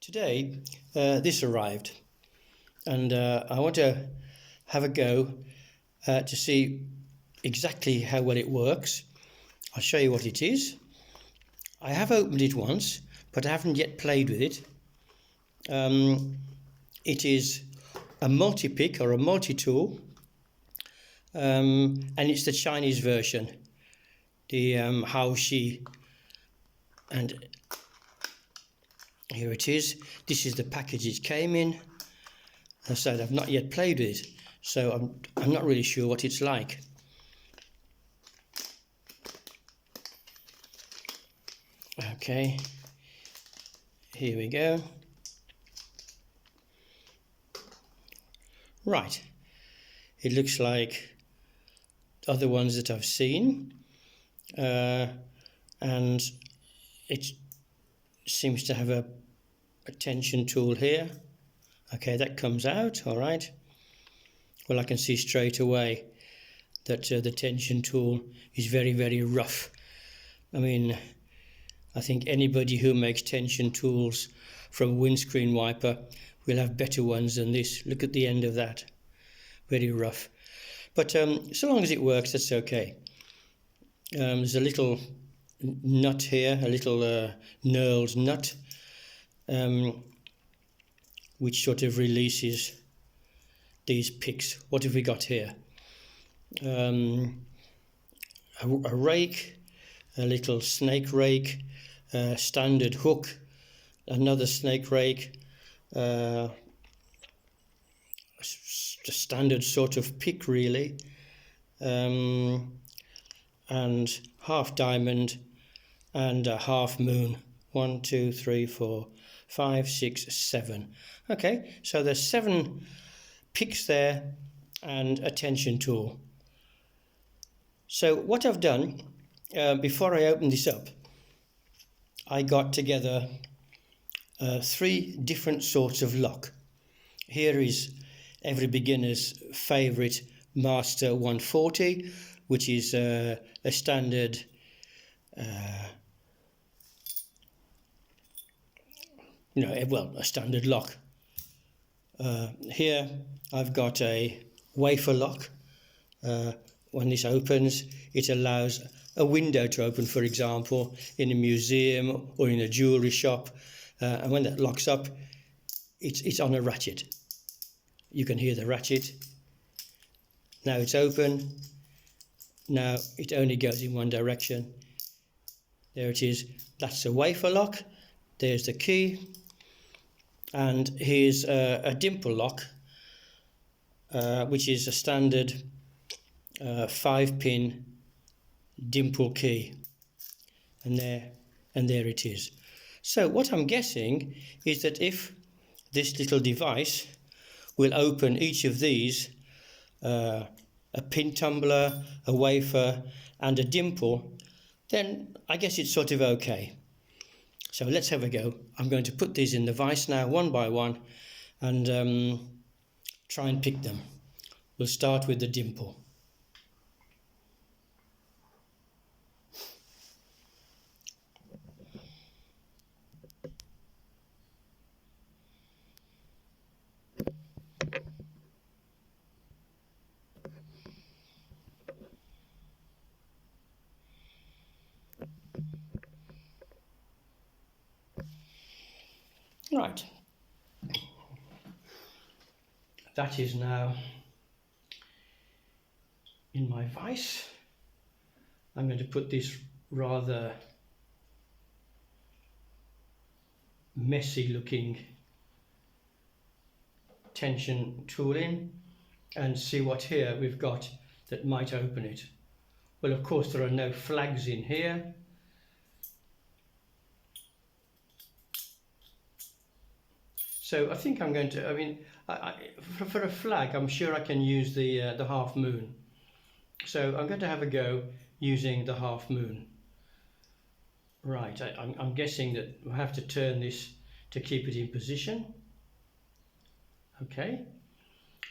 Today this arrived, and I want to have a go to see exactly how well it works. I'll show you what it is. I have opened it once, but I haven't yet played with it. It is a multi-pick or a multi-tool, and it's the Chinese version, the Haoxi, and here it is. This is the package it came in. As I said, I've not yet played with it, so I'm not really sure what it's like. Okay, here we go. Right, it looks like other ones that I've seen, and it seems to have a tension tool here. Okay, that comes out, all right. Well, I can see straight away that the tension tool is very, very rough. I mean, I think anybody who makes tension tools from windscreen wiper will have better ones than this. Look at the end of that, very rough. But so long as it works, that's okay. There's a little nut here, a little knurled nut, which sort of releases these picks. What have we got here? A rake, a little snake rake, standard hook, another snake rake, a standard sort of pick really, and half diamond and a half moon. 1, 2, 3, 4, 5, 6, 7. Okay, so there's 7 picks there and a tension tool. So what I've done before I open this up, I got together 3 different sorts of lock. Here is every beginner's favourite Master 140, which is a standard a standard lock. Here I've got a wafer lock. When this opens, it allows a window to open, for example, in a museum or in a jewellery shop. And when that locks up, it's on a ratchet. You can hear the ratchet. Now it's open. Now it only goes in one direction. There it is. That's a wafer lock. There's the key. And here's a dimple lock, which is a standard 5-pin dimple key. And there it is. So what I'm guessing is that if this little device will open each of these, a pin tumbler, a wafer and a dimple, then I guess it's sort of okay. So let's have a go. I'm going to put these in the vise now, one by one, and try and pick them. We'll start with the dimple. Right, that is now in my vise. I'm going to put this rather messy looking tension tool in and see what here we've got that might open it. Well, of course there are no flags in here. So I think I'm going to, for a flag, I'm sure I can use the half moon. So I'm going to have a go using the half moon. Right, I'm guessing that we'll have to turn this to keep it in position. Okay,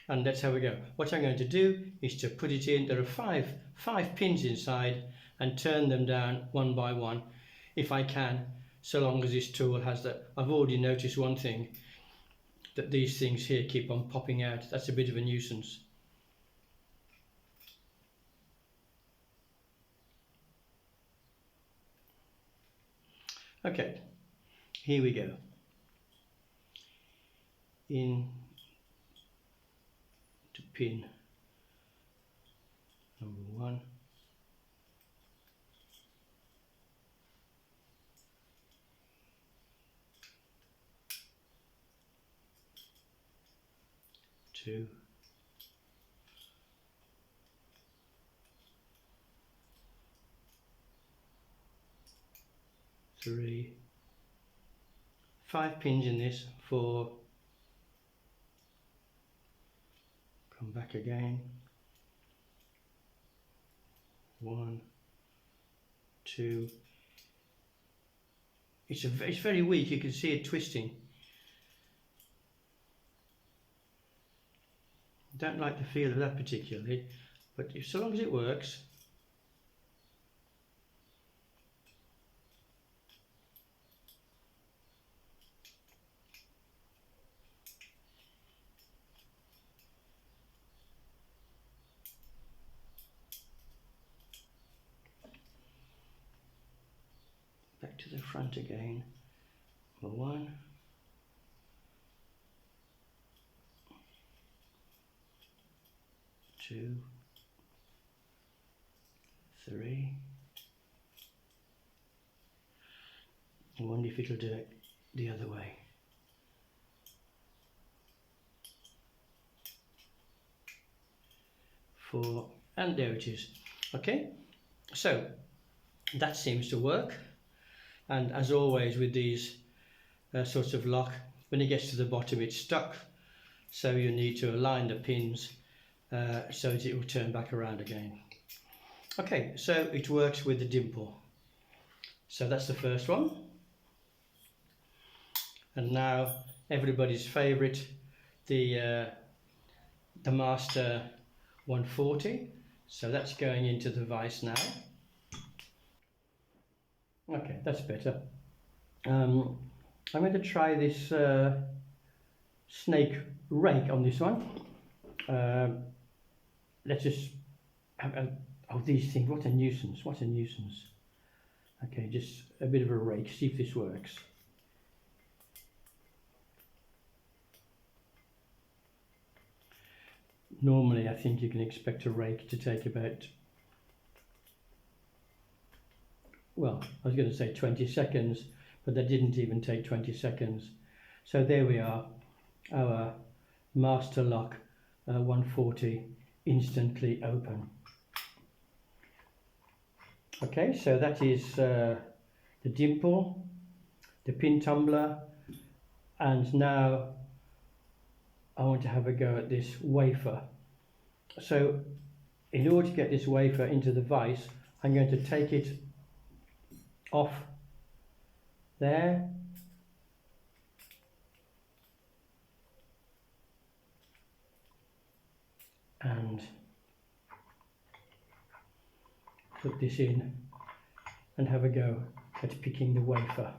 and let's have a go. What I'm going to do is to put it in. There are five pins inside, and turn them down one by one if I can, so long as this tool has that. I've already noticed one thing, that these things here keep on popping out. That's a bit of a nuisance. Okay, here we go. In to pin number 1. Two. 3. 5 pins in this. 4. Come back again. 1, 2. It's very weak. You can see it twisting. Don't like the feel of that particularly, but so long as it works. Back to the front again. Number 1. 2. 3. I wonder if it'll do it the other way. 4, and there it is. Okay, so that seems to work. And as always with these sorts of lock, when it gets to the bottom it's stuck, so you need to align the pins so that it will turn back around again. Okay, so it works with the dimple. So that's the first one. And now everybody's favourite, the Master 140. So that's going into the vise now. Okay, that's better. I'm going to try this snake rake on this one. Let's just have oh, these things, what a nuisance, what a nuisance. Okay, just a bit of a rake, see if this works. Normally I think you can expect a rake to take about, well, I was going to say 20 seconds, but that didn't even take 20 seconds. So there we are, our Master Lock 140 instantly open. Okay, so that is the dimple, the pin tumbler, and now I want to have a go at this wafer. So in order to get this wafer into the vise, I'm going to take it off there, and put this in and have a go at picking the wafer.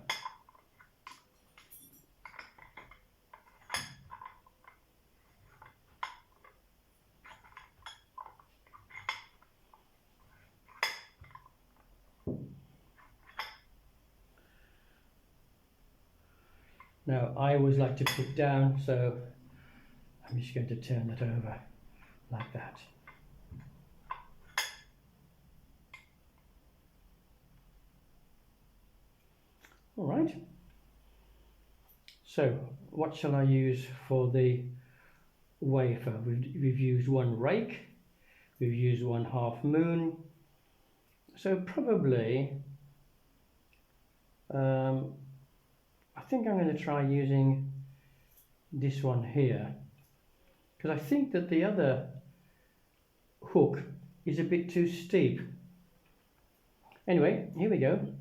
Now I always like to pick down, so I'm just going to turn it over like that. All right. So what shall I use for the wafer? We've used one rake, we've used 1/2 moon. So probably, I think I'm going to try using this one here, because I think that the other hook is a bit too steep. Anyway, here we go.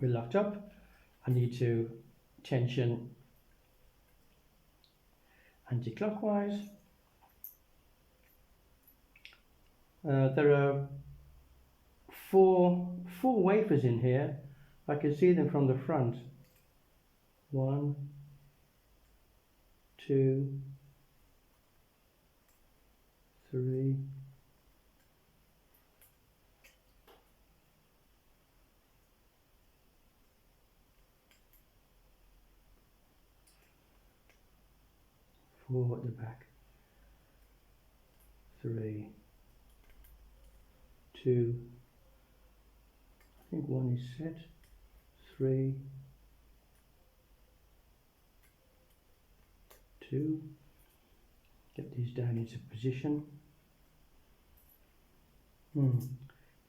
We're locked up. I need to tension anti-clockwise. There are four wafers in here. I can see them from the front. 1, 2, 3, 4 at the back. 3, 2, I think 1 is set. 3, 2, get these down into position.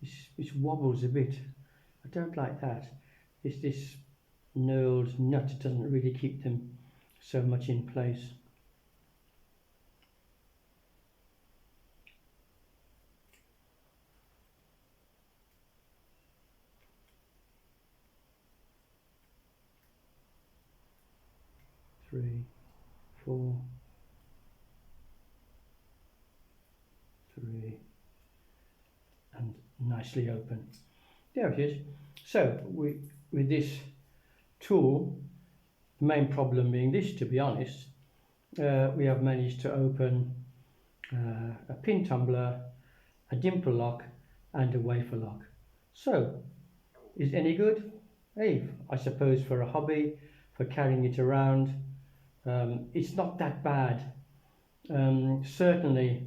This wobbles a bit. I don't like that. It's this knurled nut doesn't really keep them so much in place. Three, 4, 3, and nicely open. There it is. So with this tool, the main problem being this, to be honest, we have managed to open a pin tumbler, a dimple lock and a wafer lock. So is it any good? Hey, I suppose for a hobby, for carrying it around, it's not that bad. Certainly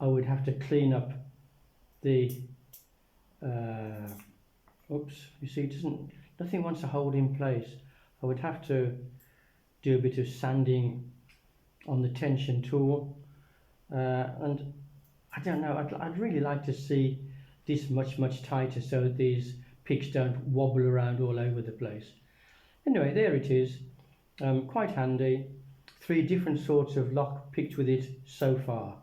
I would have to clean up the oops, you see, nothing wants to hold in place. I would have to do a bit of sanding on the tension tool, and I don't know, I'd really like to see this much tighter so that these picks don't wobble around all over the place. Anyway, there it is. Quite handy. 3 different sorts of lock picked with it so far.